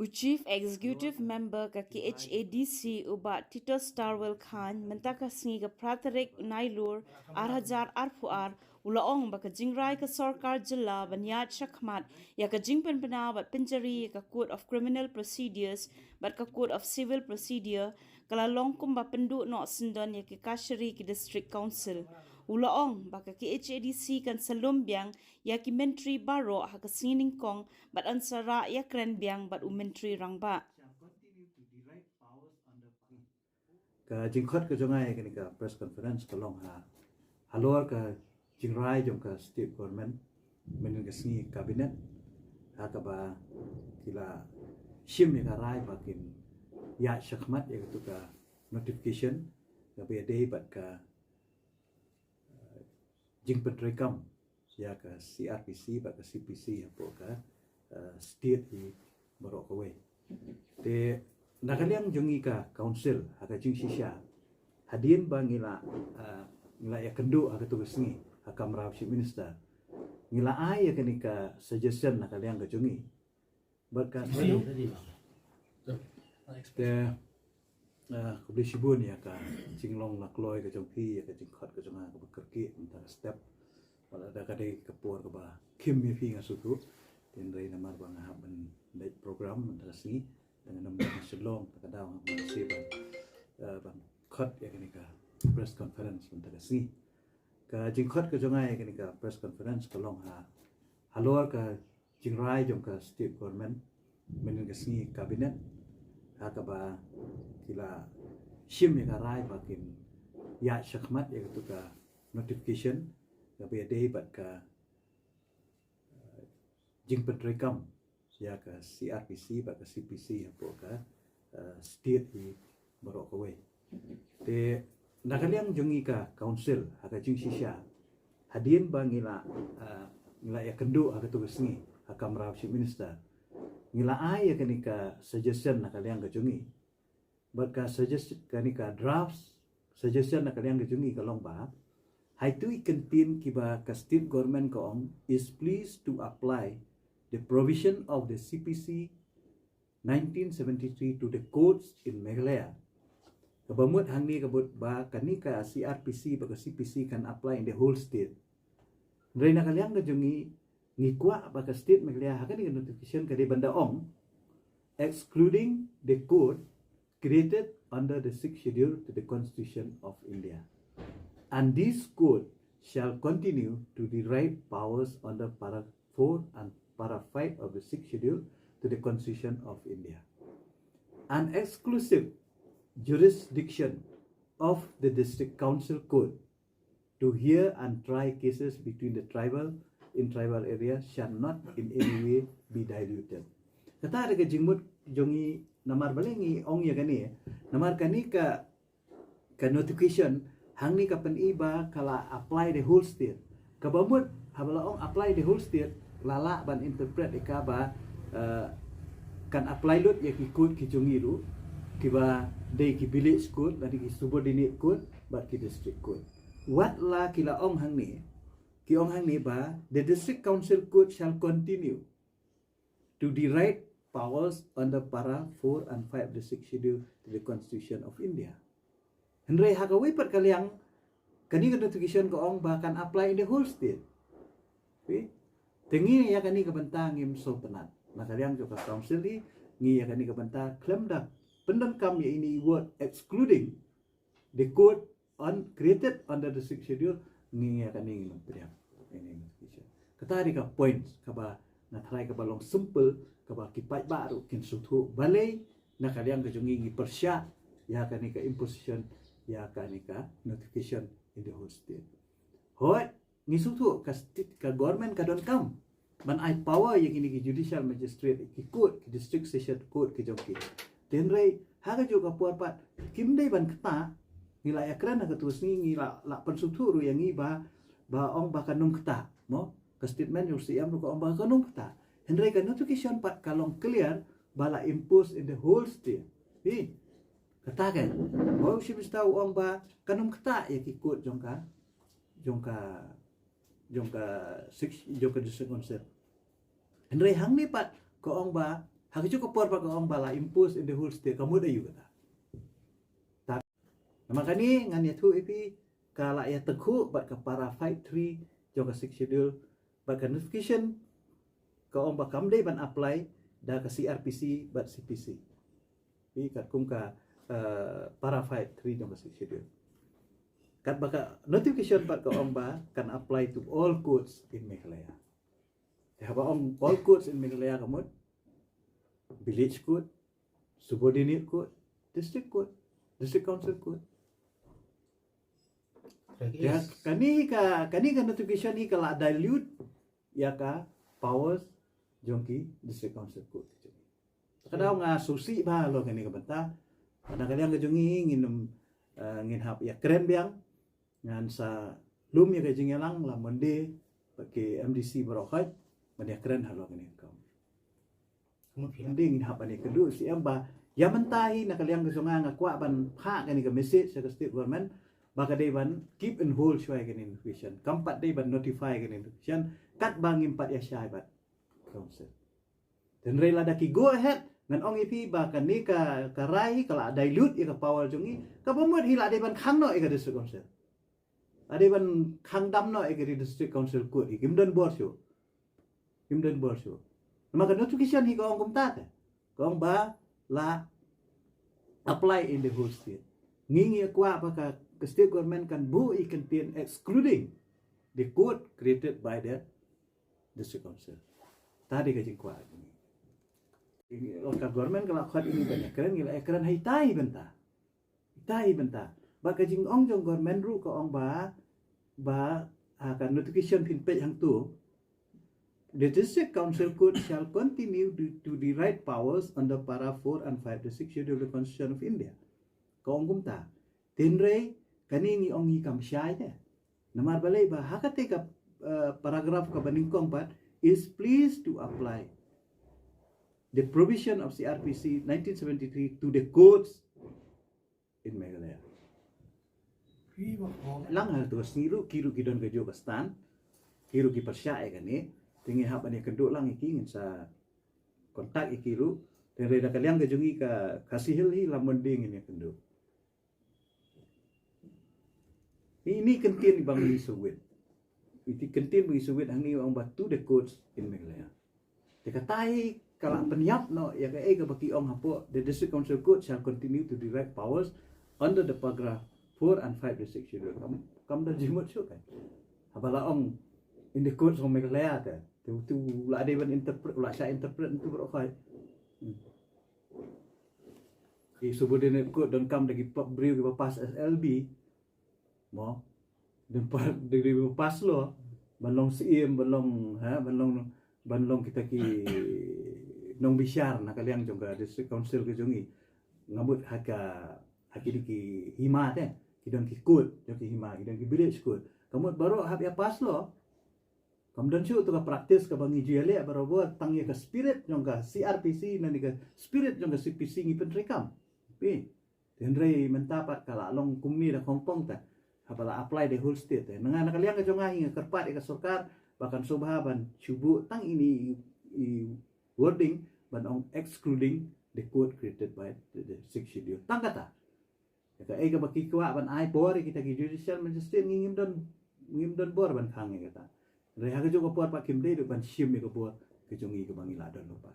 Chief Executive Member ka KHADC uba Tito Starwell Khan mentaka singi ka Pratarek Nailur Arhajar Arfuar ulaong baka jingrai ka Sarkar Jilla Banyat Shakmat ya ka jingpen pena bat penjari ka Code of Criminal Procedures bat ka Code of Civil Procedure kala longkum ba penduk no sendon ya ki Kashari ki District Council ulaong baka KHADC kan salumbiang ya ki menteri baro ha ka singing kong bat ansara ya kren biang bat menteri rangba ka jingkhot ka jongai ka nika press conference ka long ha halor ka jingrai jong ka state government menin ka singi cabinet ha ka ba kila shim ka rai bakin ya shakmat ya tu ka notification ka be day bat ka jingpen rekam ya ka CRPC bat ka CPC apo ka state hi borok away te nakaliang jongi ka council haka jing sisha hadien ba ngila ya kendu haka tugas ngi haka mrap chief minister ngila ai ya kenika suggestion nakaliang ka jongi berkat te kubli shibun ya ka jinglong nakloi ka jongpi ya ka jingkhat ka jonga ka bekerki antara step wala ada ka dei kapur ka ba kim mi fi ngasutu tin rei namar ba nga haben date program antara singi dengan nama Selong terkadang masih bang khot ya kenika press conference mentara singi ka jingkhot ka jongai kenika press conference ka long ha halor ka jingrai jong ka state government menin ka singi cabinet ha ka ba kila shim ya rai bakin ya shakmat ya tu ka notification ka be day bat ka jingpen rekam ya ka CRPC ba ka CPC apo ka state hi borok away te nakaliang jongi ka council haka jing sisha hadien ba ngila ya kendu haka tugas ngi haka mrap chief minister ngila ai ya kenika suggestion nakaliang ka jongi berka suggest kanika drafts suggestion nakaliang ka jongi ka long ba hai tu ikentin kiba ka state government ko ong is pleased to apply the provision of the CPC 1973 to the courts in Meghalaya. Kabamut hangni kabut ba kanika CRPC ba CPC can apply in the whole state. Nrai nakaliang ka jongi ngikwa ba ka state Meghalaya hakani ka notification ka di banda ong excluding the code created under the 6th schedule to the Constitution of India. And this code shall continue to derive powers under para 4 and para 5 of the 6th schedule to the Constitution of India. An exclusive jurisdiction of the District Council Code to hear and try cases between the tribal areas shall not in any way be diluted. Kata ada ke jingmut jongi namar balengi ong ya gani namar kani ka notification hangni ka peniba kala apply the whole state. Kabamut habala ong apply the whole state lala ban interpret ikaba kan apply lot ya ki code ki jongi ru kiba dei ki village code lani ki subordinate code bat ki district code what la kila ong hang ni ki ong hang ni ba the district council code shall continue to derive powers under para 4 and 5 of the 6th schedule to the Constitution of India. Henry hakawi pat kaliang kani notification ko ong bahkan apply in the whole state. Okay? Tengi ya kani kabanta ngim so penat. Nakaliang jo ka council ni ngi ya kani kabanta claim da pendam kam ya ini word excluding the code on created under the 6th schedule ngi ya kani ngim priam. Ini notification. Katari ka points kaba na try ka balong simple kaba kipai baru kin sutu balai nakaliang ka jongi ngi persya ya kani ka imposition ya kani ka notification in the whole state. Hoi ni sutu ka government ka don kam ban ai power yang ini ki judicial magistrate ki court ki district session court ki jongki tenrei haga juga puar pat kimdei ban keta ngila yakran ka terus ni ngila la pan sutu ru yang iba ba ong ba kanung keta mo ka statement yung siam ru ka ong ba kanung keta henrei ka notification pat kalong clear bala impose in the whole state hi katakan mau si bistau ong ba kanung keta ya ki court jongka district council Andre hang ni pat ko ong ba hang ju ko por pa ko ong ba la impose in the whole state kamu da yu kata. Ta makani ngan ya thu ipi kala ya tekhu bat ka para fight 3 jo ka 6 schedule bat ka notification ko ong ba kam dei ban apply da ka CRPC bat CPC. Pi kat kum ka para fight 3 jo ka 6 schedule. Kat baka notification bat ko ong ba can apply to all courts in Meghalaya. Haba om all courts in Meghalaya kamot, village court, subordinate court, district court, district council court. Ya kani ka notification ni kala dilute ya ka powers jongki district council court. Kadang nga susi ba lo kani ka banta. Kadang-kadang ka jongi ngin hap ya keren biang ngan sa lum ya ka jingelang la monde pakai MDC barokat mana keren halo kani kam. Mending hap ani kedu si amba ya mentahi nakaliang kesonga ngakwa ban pha kani ka message sa state government baka day ban keep and hold shwai kani notification. Kampat day ban notify kani notification kat bang impat ya syai bat council. Dan rela daki go ahead ngan ong ipi ba kani ka karai kala dilute ya ka power jongi ka bomot hila day ban khang no ya ka district council. Ada ban khang dam no e ke district council court Kimdan Borsho. Maka notification hi ko ong kumta ko ong ba la apply in the whole state. Ngingi kwa pa ka state government kan bu I contain excluding the court created by the district council. Tadi ka jingkwa. Local government kalau khat ini banyak keren gila ekran hai tai benta. Baka jing ong jong government ru ko ong ba akan notification pin page hang tu the district council court shall continue to the right powers under para 4 and 5 the 6 schedule of the Constitution of India. Ko ong kumta tinre kani ni ong ikam syai de namar balai ba hakate ka paragraph ka baningkong pat is pleased to apply the provision of CRPC 1973 to the courts in Meghalaya. Lang hal tu siru kiru kidon ke jo kastan kiru ki persya kani tingi hap ani keduk lang ikingin sa kontak ikiru dan reda kaliang ke jongi ka kasih hi lamun ding ini kenduk ini kentin bang isuwit itu kentin bang isuwit hangi ang batu the courts in Meghalaya dikatai kala penyap no ya ka ke baki ong hapo the district council court shall continue to direct powers under the paragraph 4 and 5 the 6 schedule. Kam dah jimut syuk kan. Habala ong in the courts of Meghalaya ta. Tu la ada ban interpret la sya interpret tu berokoi. Subordinate court dan kam lagi beri ke pas SLB. Mo. Dan dari pas lo balong sim balong kita ki nong bisyar nak kaliang jongga district council ke jongi ngabut haki ki hima te kidon ki kut joki hima kidon ki village kut kamu baru hab ya pas lo kamdan chu tu ka praktis ka bangi juale baru buat tangya ka spirit jongga CRPC nani ka spirit jongga CPC ngi penrekam pi denrei mentapat kala long kumni da Hongkong ta habala apply the whole state te nanga kaliang ka jonga hinga kerpat ka sarkar bahkan subhaban cubu tang ini wording ban on excluding the code created by the 6 schedule tang kata ka ay ka bakikwa ban ay bor kita ki judicial magistrate ngim don bor ban khang kata reha ka jo ko por pa kimde do ban shim ka bor ke jongi ka bangila don lo pa